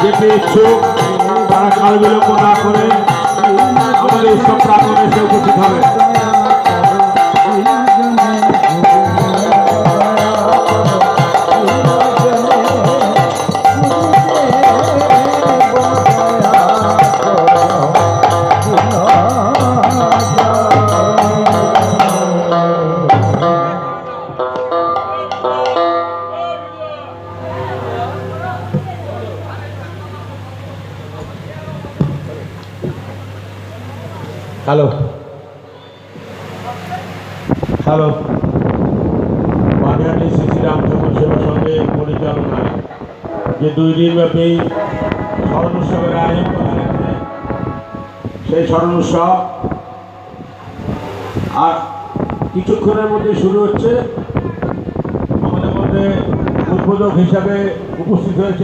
যেতে ইচ্ছুক তারা কাল বিলম্ব না করে আমাদের উৎসব প্রাঙ্গণে এসে উপস্থিত হবে। হ্যালো হ্যালো বাগেরহাটি শ্রী শ্রী রামচন্দ্র সেবা সঙ্গে পরিচালনায় যে 2 দিনব্যাপী স্মরণ উৎসবের আয়োজন করা হয়েছে, সেই স্মরণ উৎসব আর কিছুক্ষণের মধ্যে শুরু হচ্ছে। আমাদের মধ্যে উদ্বোধক হিসাবে উপস্থিত হয়েছে